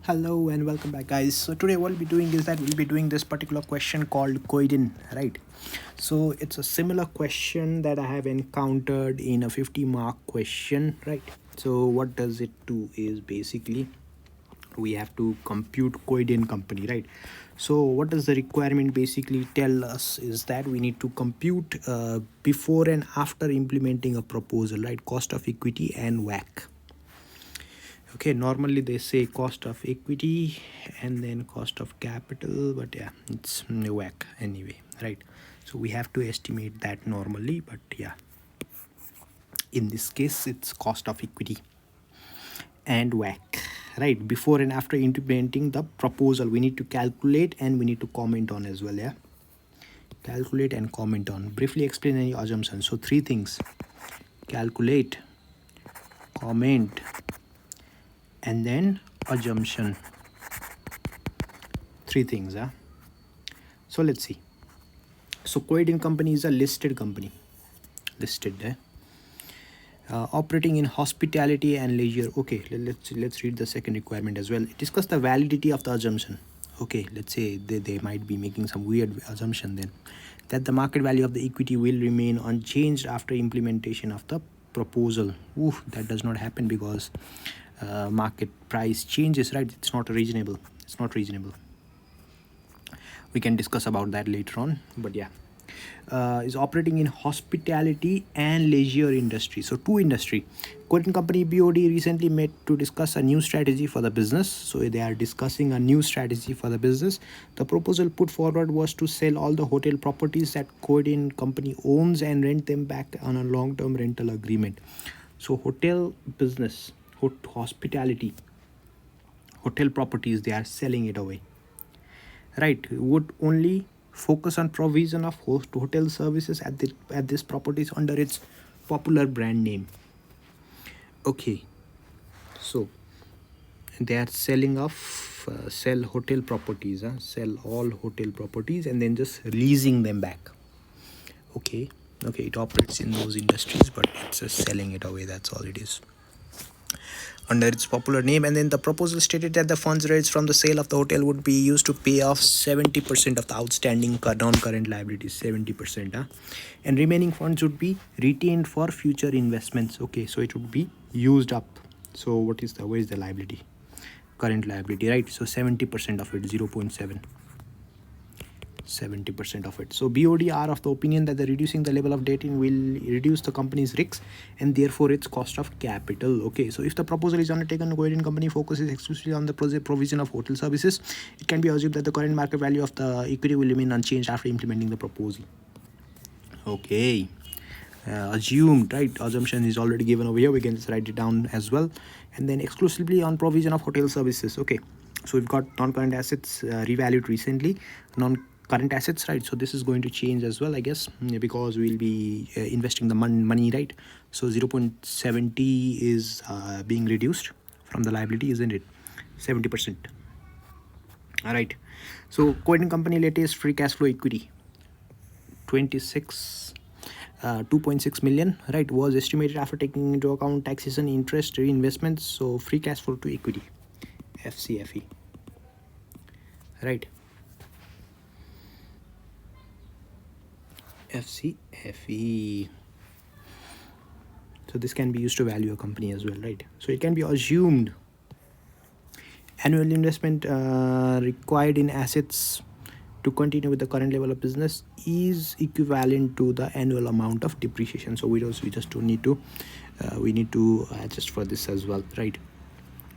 Hello and welcome back, guys. So today what we'll be doing is that we'll be doing this particular question called Coeden, right? So it's a similar question that I have encountered in a 50 mark question, right? So what does it do is basically we have to compute Coeden company, right? So what does the requirement basically tell us is that we need to compute before and after implementing a proposal, right? Cost of equity and WACC. Okay, normally they say cost of equity and then cost of capital, but yeah, it's WACC anyway, right? So we have to estimate that normally, but yeah, in this case it's cost of equity and WACC, right? Before and after implementing the proposal, we need to calculate and we need to comment on as well. Yeah, calculate and comment on. Briefly explain any assumptions. So three things: calculate, comment, and then assumption. Three things. So let's see. So Coeden company is a listed company, operating in hospitality and leisure. Okay, let's read the second requirement as well. Discuss the validity of the assumption. Okay, let's say they might be making some weird assumption then, that the market value of the equity will remain unchanged after implementation of the proposal. Oof, that does not happen because market price changes, right? It's not reasonable. We can discuss about that later on, but yeah. Is operating in hospitality and leisure industry. So two industry. Coeden company BOD recently met to discuss a new strategy for the business. So they are discussing a new strategy for the business. The proposal put forward was to sell all the hotel properties that Coeden company owns and rent them back on a long-term rental agreement. So hotel business, hospitality, hotel properties, they are selling it away, right? Would only focus on provision of hotel services at this properties under its popular brand name. Okay, so they are selling off sell hotel properties, sell all hotel properties and then just leasing them back. Okay, it operates in those industries, but it's just selling it away. That's all it is, under its popular name. And then the proposal stated that the funds raised from the sale of the hotel would be used to pay off 70% of the outstanding non-current liabilities. 70%, and remaining funds would be retained for future investments. Okay, so it would be used up. So where is the liability? Current liability, right? So 70% of it, 0.7, 70% of it. So BOD are of the opinion that the reducing the level of debt will reduce the company's risks and therefore its cost of capital. Okay, so if the proposal is undertaken, Coeden company focuses exclusively on the provision of hotel services, it can be assumed that the current market value of the equity will remain unchanged after implementing the proposal. Okay, assumed, right? Assumption is already given over here. We can just write it down as well. And then exclusively on provision of hotel services. Okay, so we've got non-current assets revalued recently, non-current assets, right? So this is going to change as well, I guess, because we'll be investing the money, right? So 0.70 is being reduced from the liability, isn't it? 70%. All right, so Coeden company latest free cash flow equity 2.6 million, right, was estimated after taking into account taxation, interest, reinvestments. So free cash flow to equity, FCFE, right? FCFE. So this can be used to value a company as well, right? So it can be assumed annual investment required in assets to continue with the current level of business is equivalent to the annual amount of depreciation. So we just don't need to we need to adjust for this as well, right?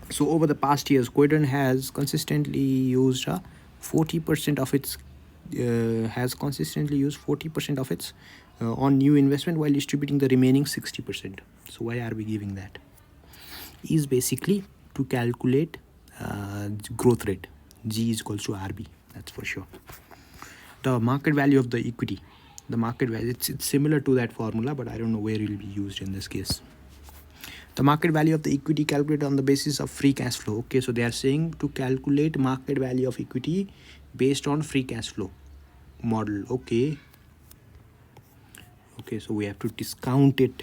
So over the past years, Coeden has consistently used 40% of its on new investment while distributing the remaining 60%. So why are we giving that? Is basically to calculate growth rate. G is equals to RB, that's for sure. The market value of the equity, the market value, it's similar to that formula, but I don't know where it will be used in this case. The market value of the equity calculated on the basis of free cash flow. Okay, so they are saying to calculate market value of equity based on free cash flow model. Okay, so we have to discount it,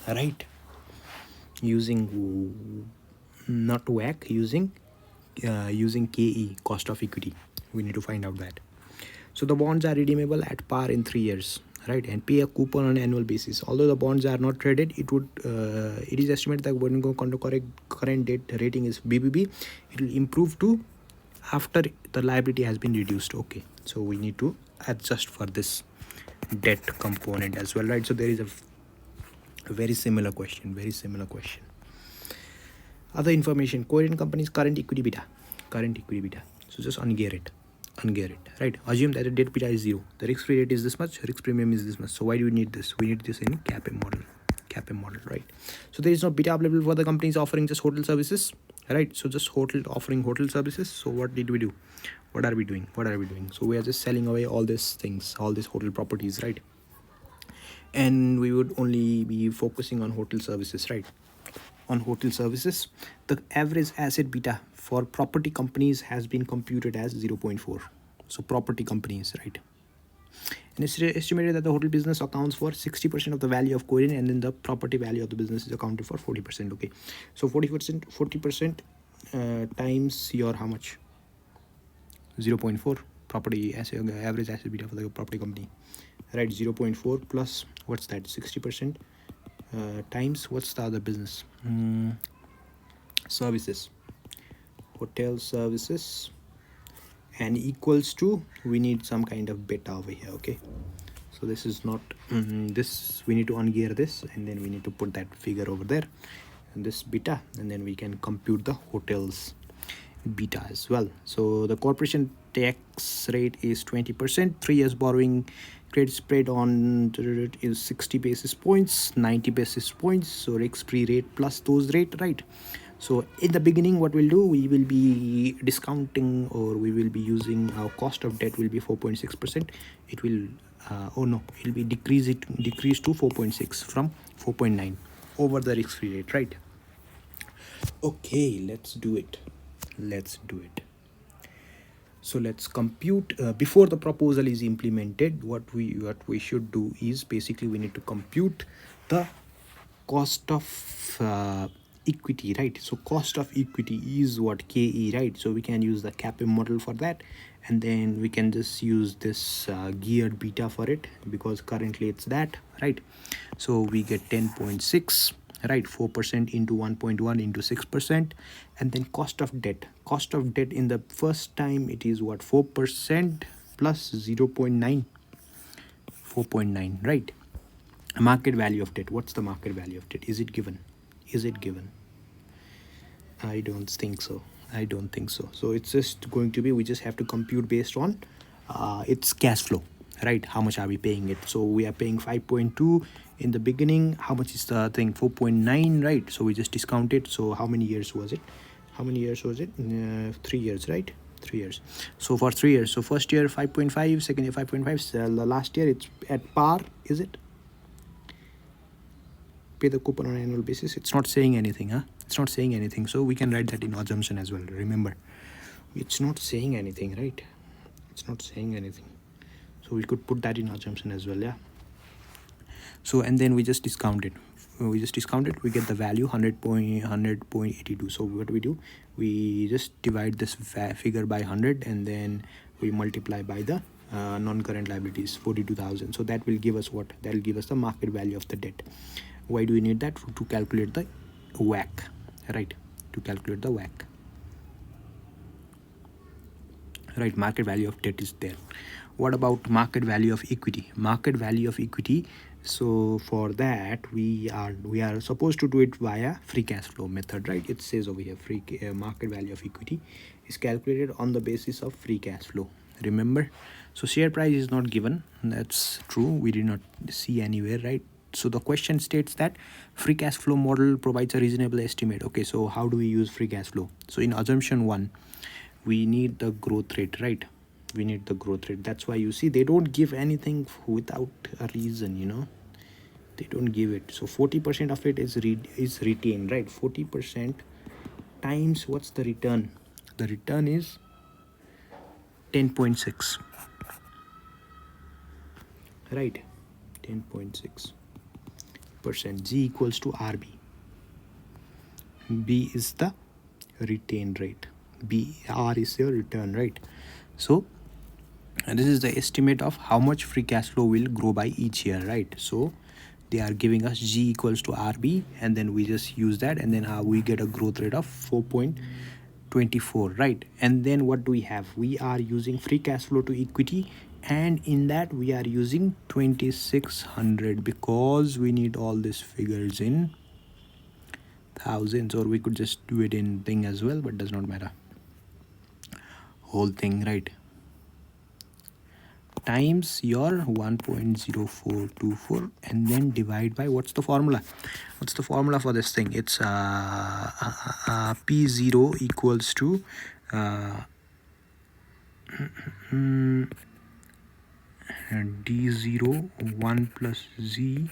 right, using not WACC, using using KE, cost of equity. We need to find out that. So the bonds are redeemable at par in 3 years, right, and pay a coupon on an annual basis. Although the bonds are not traded, it is estimated that when current debt rating is BBB, it will improve to after the liability has been reduced. Okay, so we need to adjust for this debt component as well, right? So there is a very similar question. Other information: Coeden company's current equity beta. So just ungear it, right? Assume that the debt beta is 0. The risk-free rate is this much, risk premium is this much. So why do we need this? We need this in CAPM model, right? So there is no beta available for the companies offering just hotel services, right? So just offering hotel services. So what did we do? What are we doing? So we are just selling away all these things, all these hotel properties, right? And we would only be focusing on hotel services, right? On hotel services, the average asset beta for property companies has been computed as 0.4. So property companies, right? And it's estimated that the hotel business accounts for 60% of the value of Coeden, and then the property value of the business is accounted for 40%. Okay, so 40% times your how much? 0.4 property asset, average asset beta for the property company, right? 0.4 plus what's that? 60% times what's the other business? Services, hotel services, and equals to, we need some kind of beta over here. Okay, so this is not this, we need to ungear this, and then we need to put that figure over there, and this beta, and then we can compute the hotels beta as well. So the corporation tax rate is 20%. 3 years borrowing credit spread on is 60 basis points, 90 basis points. So risk-free rate plus those rate, right? So in the beginning, what we'll do, we will be discounting, or we will be using our cost of debt will be 4.6%. It will it will be decreased to 4.6 from 4.9 over the risk-free rate, right? Okay, let's do it. So let's compute before the proposal is implemented. What we should do is basically we need to compute the cost of equity, right? So cost of equity is what, KE, right? So we can use the CAPM model for that, and then we can just use this geared beta for it, because currently it's that, right? So we get 10.6, right? 4% into 1.1 into 6%, and then cost of debt in the first time, it is what, 4% plus 0.9, 4.9, right? Market value of debt. What's the market value of debt? Is it given? I don't think so. So it's just going to be, we just have to compute based on its cash flow, right? How much are we paying it? So we are paying 5.2 in the beginning. How much is the thing? 4.9, right? So we just discount it. So how many years was it? 3 years, right? 3 years. So for 3 years, so first year 5.5, second year 5.5, the last year it's at par, is it? Pay the coupon on an annual basis. It's not saying anything, so we can write that in assumption as well. Remember, it's not saying anything, right? So we could put that in assumption as well, yeah. So and then we just discount it. We get the value 100.82. So what we do, we just divide this figure by 100, and then we multiply by the non-current liabilities, 42,000. So that will give us what? That will give us the market value of the debt. Why do we need that? To calculate the WACC, right? Right, market value of debt is there. What about market value of equity? So for that, we are supposed to do it via free cash flow method, right? It says over here, market value of equity is calculated on the basis of free cash flow. Remember, so share price is not given. That's true. We did not see anywhere, right? So the question states that free cash flow model provides a reasonable estimate. Okay, so how do we use free cash flow? So in assumption 1, we need the growth rate, right? That's why you see they don't give anything without a reason, they don't give it. So 40% of it is retained, right? 40% times what's the return? The return is 10.6, right? 10.6%. G equals to RB. B is the retained rate. BR is your return, right? So and this is the estimate of how much free cash flow will grow by each year, right? So they are giving us G equals to RB, and then we just use that, and then we get a growth rate of 4.24, right? And then what do we have? We are using free cash flow to equity, and in that we are using 2600 because we need all these figures in thousands, or we could just do it in thing as well, but does not matter. Whole thing, right? Times your 1.0424 and then divide by, what's the formula? What's the formula for this thing? It's P0 equals to D0 1 plus Z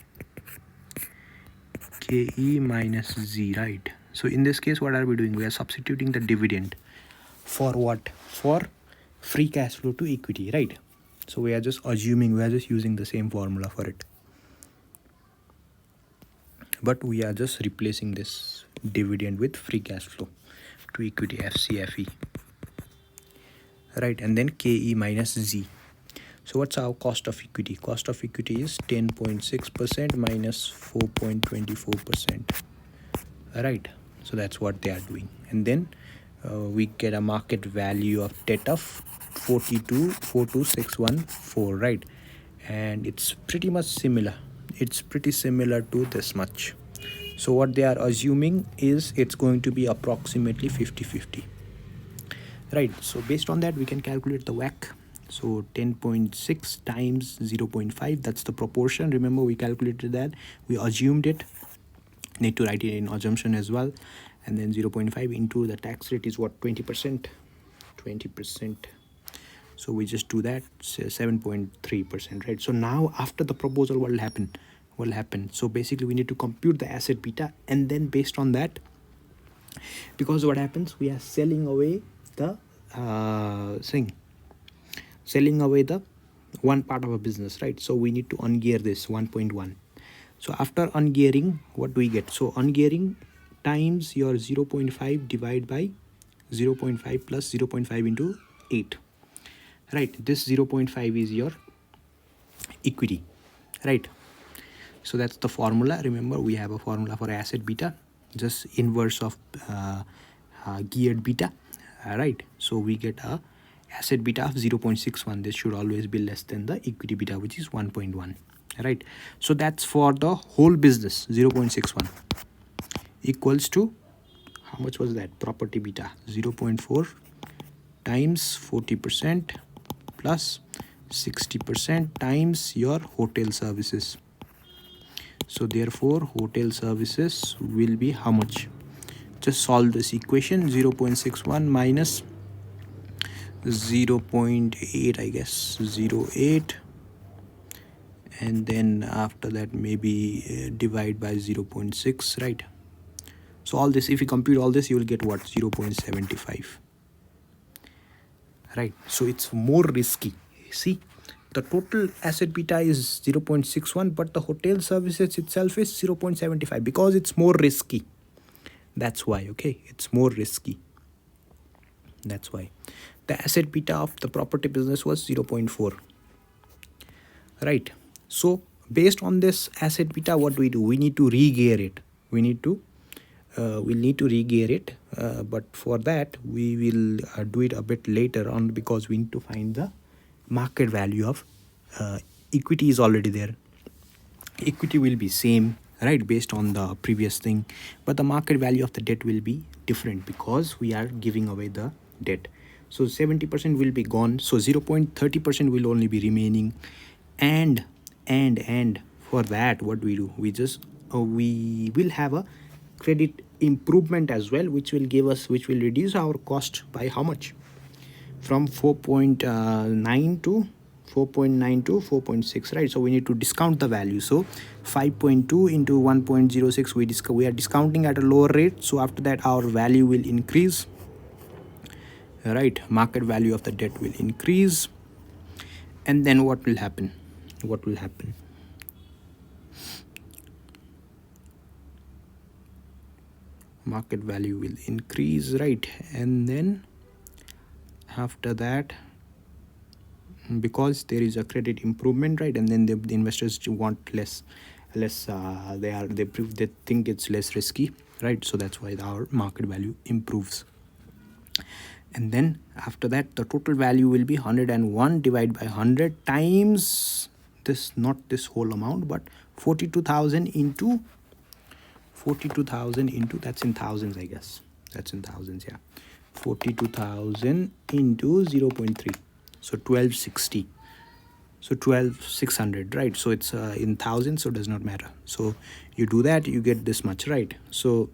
KE minus Z, right? So in this case, what are we doing? We are substituting the dividend for what? For free cash flow to equity, right? So we are just assuming, we are just using the same formula for it, but we are just replacing this dividend with free cash flow to equity, FCFE, right? And then KE minus Z. So what's our cost of equity? Cost of equity is 10.6% minus 4.24%, right? So that's what they are doing. And then we get a market value of debt of 4242614, right? And it's pretty much similar. It's pretty similar to this much. So what they are assuming is it's going to be approximately 50-50, right? So based on that, we can calculate the WACC. So 10.6 times 0.5, that's the proportion. Remember, we calculated that, we assumed it. Need to write it in assumption as well. And then 0.5 into the tax rate is what? 20%. So we just do that, 7.3%, right? So now after the proposal, what will happen? So basically we need to compute the asset beta, and then based on that, because what happens, we are selling away the one part of a business, right? So we need to ungear this 1.1. So after ungearing, what do we get? So ungearing times your 0.5 divided by 0.5 plus 0.5 into 8, right? This 0.5 is your equity, right? So that's the formula. Remember, we have a formula for asset beta, just inverse of geared beta, right? So we get a asset beta of 0.61. This should always be less than the equity beta, which is 1.1, right? So that's for the whole business. 0.61 equals to, how much was that? Property beta 0.4 times 40% plus 60% times your hotel services. So therefore hotel services will be how much? Just solve this equation. 0.61 minus 0.8, I guess 0.8, and then after that maybe divide by 0.6, right? So all this, if you compute all this, you will get what? 0.75, right? So it's more risky. See, the total asset beta is 0.61, but the hotel services itself is 0.75 because it's more risky. That's why, okay? It's more risky. That's why. The asset beta of the property business was 0.4, right? So based on this asset beta, what do? We need to re-gear it. We'll need to re-gear it, but for that we will do it a bit later on, because we need to find the market value of equity. Is already there. Equity will be same, right, based on the previous thing, but the market value of the debt will be different because we are giving away the debt. So 70% will be gone, so 0.30% will only be remaining. And for that, what do? We just we will have a credit improvement as well, which will reduce our cost by how much? From 4.9 to 4.6, right? So we need to discount the value. So 5.2 into 1.06, we are discounting at a lower rate. So after that, our value will increase, right? Market value of the debt will increase. And then what will happen? Market value will increase, right? And then after that, because there is a credit improvement, right, and then the investors want less, they think it's less risky, right, so that's why our market value improves. And then after that, the total value will be 101 divided by 100 times this, not this whole amount, but 42,000 into 42,000 into, that's in thousands, I guess, that's in thousands, yeah, 42,000 into 0.3, so 1260, so 12,600, right, so it's in thousands, so it does not matter. So you do that, you get this much, right, so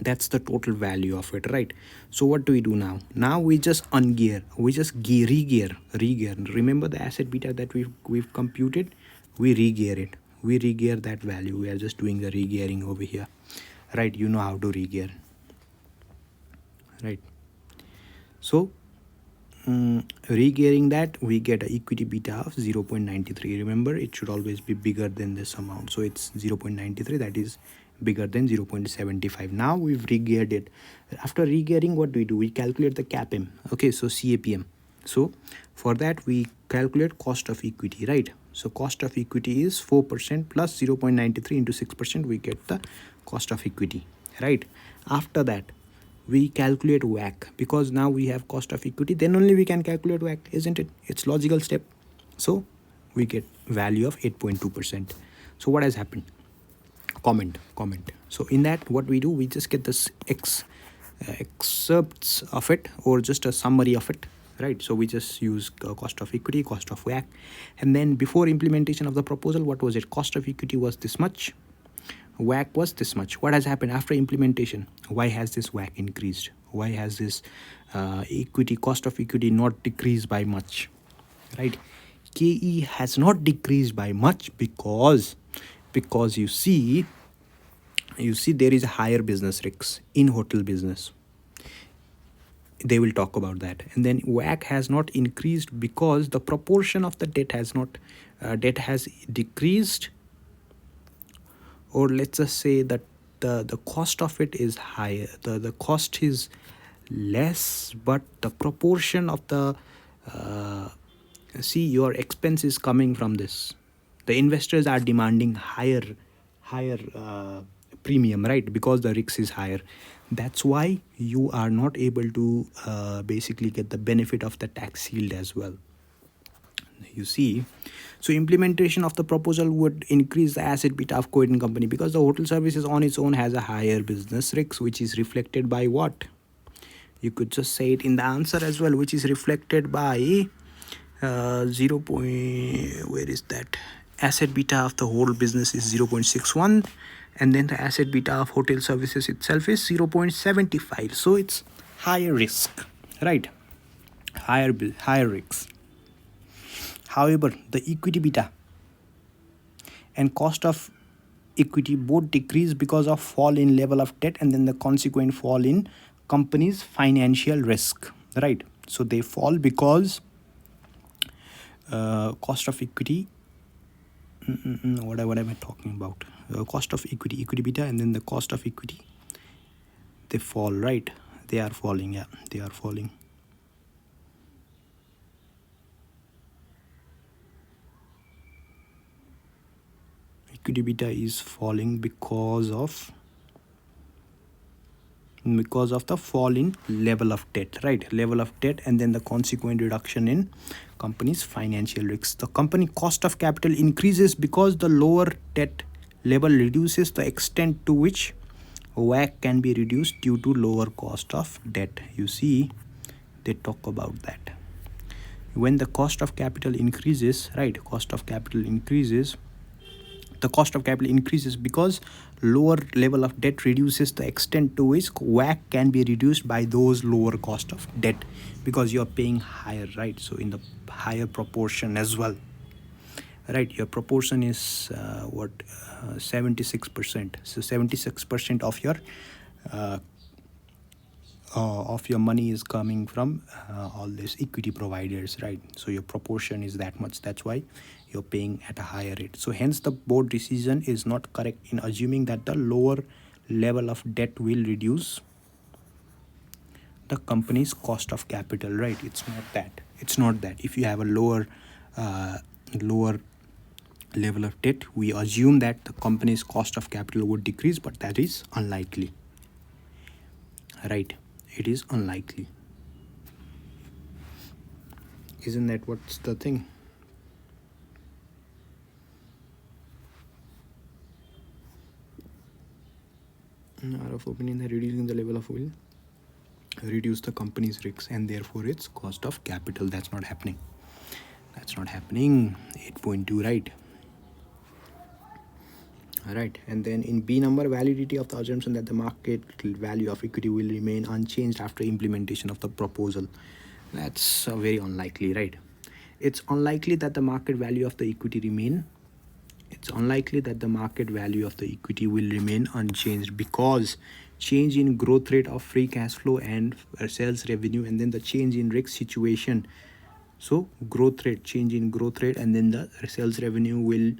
that's the total value of it, right. So what do we do now? Now we just ungear, we just regear. Remember the asset beta that we've computed, we regear it, we regear that value. We are just doing the regearing over here, right, you know how to regear, right. So regearing that, we get an equity beta of 0.93. remember, it should always be bigger than this amount, so it's 0.93, that is bigger than 0.75. now we've regeared it. After regearing, what do? We calculate the CAPM, okay, so CAPM. So for that, we calculate cost of equity, right. So cost of equity is 4% plus 0.93 into 6%, we get the cost of equity, right. After that, we calculate WACC, because now we have cost of equity, then only we can calculate WACC, isn't it? It's logical step. So we get value of 8.2%. so what has happened? Comment. So in that, what we do, we just get this excerpts of it, or just a summary of it, right. So we just use cost of equity, cost of WACC, and then before implementation of the proposal, what was it? Cost of equity was this much, WACC was this much. What has happened after implementation? Why has this WACC increased? Why has this equity, cost of equity, not decreased by much, right? KE has not decreased by much because you see there is a higher business risks in hotel business. They will talk about that. And then WACC has not increased because the proportion of the debt has not debt has decreased, or let's just say that the cost of it is higher, the cost is less, but the proportion of the see, your expense is coming from this. The investors are demanding higher premium, right, because the risk is higher. That's why you are not able to basically get the benefit of the tax shield as well, you see. So implementation of the proposal would increase the asset beta of Coeden company, because the hotel services on its own has a higher business risk, which is reflected by what? You could just say it in the answer as well, which is reflected by 0. Where is that? Asset beta of the whole business is 0.61, and then the asset beta of hotel services itself is 0.75. So it's higher risk, right? Higher risk. However, the equity beta and cost of equity both decrease because of fall in level of debt, and then the consequent fall in company's financial risk, right? So they fall because cost of equity, what am I talking about? Cost of equity beta, and then the cost of equity, they fall, right? They are falling, yeah, they are falling. Equity beta is falling because of the fall in level of debt, right? Level of debt, and then the consequent reduction in company's financial risks. The company cost of capital increases because the lower debt level reduces the extent to which WACC can be reduced due to lower cost of debt. You see, they talk about that. When the cost of capital increases, right? Cost of capital increases. The cost of capital increases because lower level of debt reduces the extent to which WACC can be reduced by those lower cost of debt, because you're paying higher, right? So in the higher proportion as well, right? Your proportion is 76%. So 76% of your money is coming from all these equity providers, right? So your proportion is that much. That's why you're paying at a higher rate. So hence the board decision is not correct in assuming that the lower level of debt will reduce the company's cost of capital, right? It's not that if you have a lower level of debt, we assume that the company's cost of capital would decrease, but that is unlikely, right? It is unlikely. Isn't that what's the thing? Are of opinion that reducing the level of will reduce the company's risks and therefore its cost of capital. That's not happening. 8.2, right? All right. And then in B number, validity of the assumption that the market value of equity will remain unchanged after implementation of the proposal. That's very unlikely, right? It's unlikely that the market value of the equity will remain unchanged because change in growth rate of free cash flow and sales revenue, and then the change in risk situation. So change in growth rate, and then the sales revenue will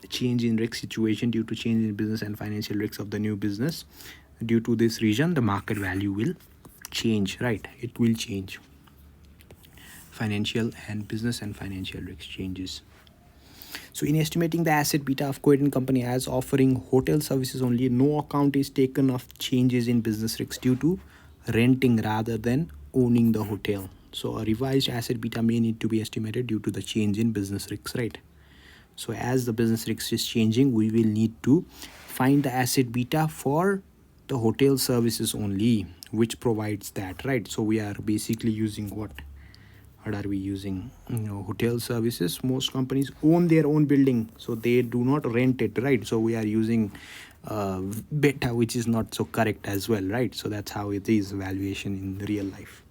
change in risk situation due to change in business and financial risks of the new business. Due to this reason, the market value will change, right? It will change. Financial and business and financial risk changes. So in estimating the asset beta of Coeden company as offering hotel services only, no account is taken of changes in business risks due to renting rather than owning the hotel. So a revised asset beta may need to be estimated due to the change in business risks, right? So as the business risks is changing, we will need to find the asset beta for the hotel services only, which provides that, right? So we are basically using what are we using? Hotel services. Most companies own their own building, so they do not rent it, right? So we are using beta, which is not so correct as well, right? So that's how it is valuation in real life.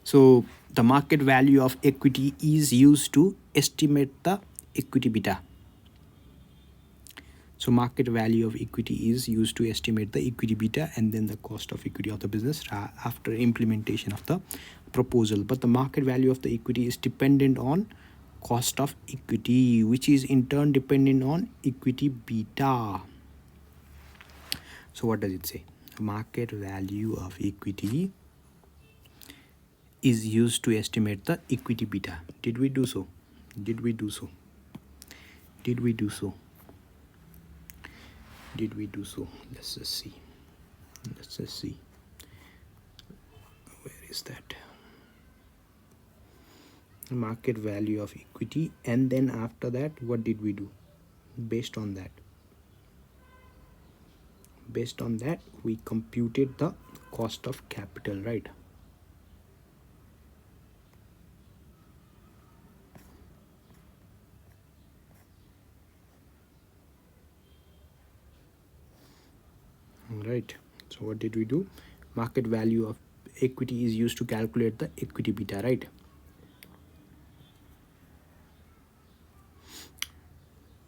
So the market value of equity is used to estimate the equity beta. So market value of equity is used to estimate the equity beta and then the cost of equity of the business after implementation of the proposal. But the market value of the equity is dependent on cost of equity, which is in turn dependent on equity beta. So what does it say? Market value of equity is used to estimate the equity beta. Did we do so? Let's just see. Where is that? Market value of equity, and then after that, what did we do? Based on that, we computed the cost of capital, right? Right. So what did we do? Market value of equity is used to calculate the equity beta, right?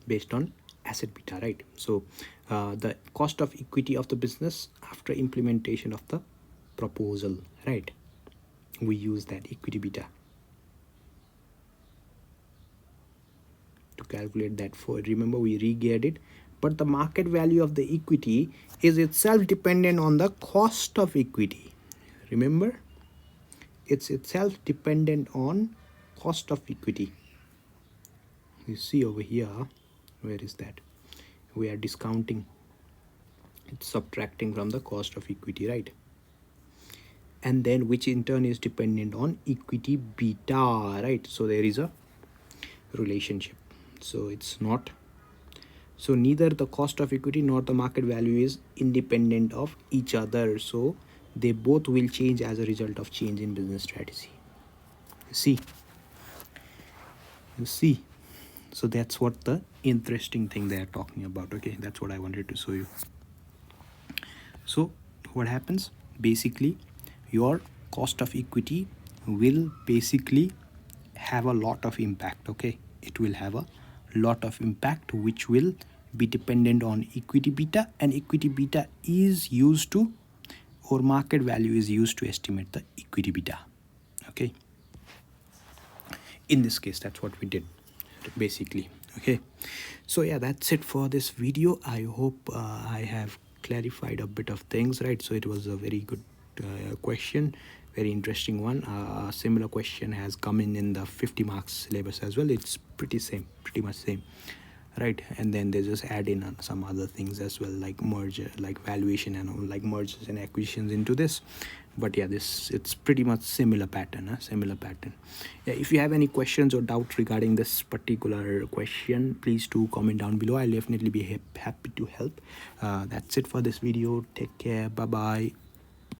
Based on asset beta, right? So the cost of equity of the business after implementation of the proposal, right? We use that equity beta to calculate that. For remember, we re-geared it, but the market value of the equity is itself dependent on the cost of equity. Remember, it's itself dependent on cost of equity. You see over here, where is that? We are discounting, it's subtracting from the cost of equity, right? And then which in turn is dependent on equity beta, right? So there is a relationship. So it's not, so neither the cost of equity nor the market value is independent of each other, so they both will change as a result of change in business strategy. You see, so that's what the interesting thing they are talking about. Okay, that's what I wanted to show you. So what happens? Basically, your cost of equity will basically have a lot of impact. Okay, it will have a lot of impact, which will be dependent on equity beta, and equity beta is used to, or market value is used to estimate the equity beta. Okay, in this case, that's what we did basically. Okay, so yeah, that's it for this video. I hope I have clarified a bit of things, right? So it was a very good question, very interesting one. A similar question has come in the 50 marks syllabus as well. It's pretty much same, right? And then they just add in some other things as well, like merger, like valuation and all, like mergers and acquisitions into this. But yeah, this, it's pretty much similar pattern, similar pattern. Yeah, if you have any questions or doubt regarding this particular question, please do comment down below. I'll definitely be happy to help. That's it for this video. Take care. Bye bye.